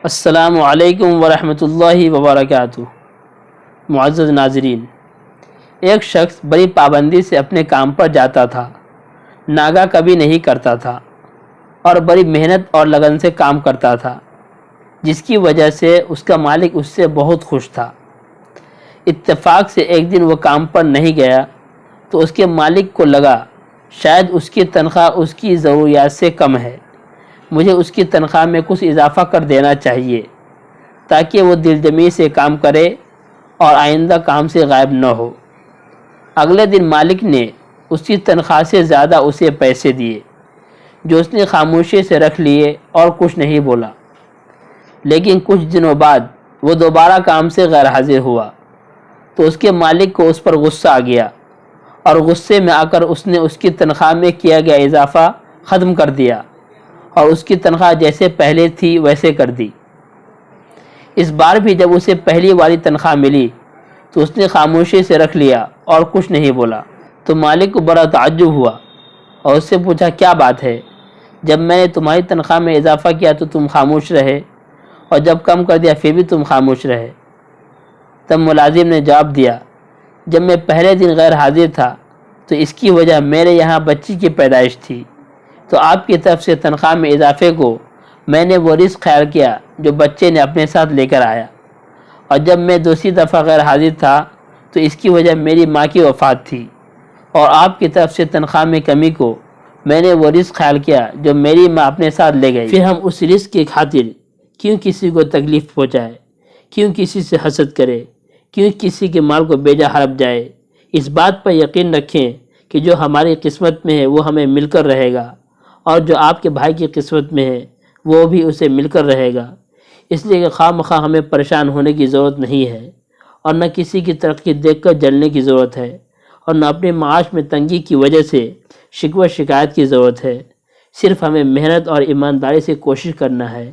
السلام علیکم ورحمۃ اللہ وبرکاتہ۔ معزز ناظرین، ایک شخص بڑی پابندی سے اپنے کام پر جاتا تھا، ناغہ کبھی نہیں کرتا تھا اور بڑی محنت اور لگن سے کام کرتا تھا، جس کی وجہ سے اس کا مالک اس سے بہت خوش تھا۔ اتفاق سے ایک دن وہ کام پر نہیں گیا تو اس کے مالک کو لگا شاید اس کی تنخواہ اس کی ضروریات سے کم ہے، مجھے اس کی تنخواہ میں کچھ اضافہ کر دینا چاہیے تاکہ وہ دل جمی سے کام کرے اور آئندہ کام سے غائب نہ ہو۔ اگلے دن مالک نے اس کی تنخواہ سے زیادہ اسے پیسے دیے، جو اس نے خاموشی سے رکھ لیے اور کچھ نہیں بولا۔ لیکن کچھ دنوں بعد وہ دوبارہ کام سے غیر حاضر ہوا تو اس کے مالک کو اس پر غصہ آ گیا اور غصے میں آ کر اس نے اس کی تنخواہ میں کیا گیا اضافہ ختم کر دیا اور اس کی تنخواہ جیسے پہلے تھی ویسے کر دی۔ اس بار بھی جب اسے پہلی والی تنخواہ ملی تو اس نے خاموشی سے رکھ لیا اور کچھ نہیں بولا۔ تو مالک کو بڑا تعجب ہوا اور اس سے پوچھا، کیا بات ہے؟ جب میں نے تمہاری تنخواہ میں اضافہ کیا تو تم خاموش رہے اور جب کم کر دیا پھر بھی تم خاموش رہے۔ تب ملازم نے جواب دیا، جب میں پہلے دن غیر حاضر تھا تو اس کی وجہ میرے یہاں بچی کی پیدائش تھی، تو آپ کی طرف سے تنخواہ میں اضافے کو میں نے وہ رزق خیال کیا جو بچے نے اپنے ساتھ لے کر آیا، اور جب میں دوسری دفعہ غیر حاضر تھا تو اس کی وجہ میری ماں کی وفات تھی، اور آپ کی طرف سے تنخواہ میں کمی کو میں نے وہ رزق خیال کیا جو میری ماں اپنے ساتھ لے گئی۔ پھر ہم اس رزق کی خاطر کیوں کسی کو تکلیف پہنچائے، کیوں کسی سے حسد کرے، کیوں کسی کے مال کو بیجا ہڑپ جائے؟ اس بات پر یقین رکھیں کہ جو ہماری قسمت میں ہے وہ ہمیں مل کر رہے گا، اور جو آپ کے بھائی کی قسمت میں ہے وہ بھی اسے مل کر رہے گا۔ اس لیے کہ خواہ مخواہ ہمیں پریشان ہونے کی ضرورت نہیں ہے، اور نہ کسی کی ترقی دیکھ کر جلنے کی ضرورت ہے، اور نہ اپنے معاش میں تنگی کی وجہ سے شکوہ شکایت کی ضرورت ہے۔ صرف ہمیں محنت اور ایمانداری سے کوشش کرنا ہے۔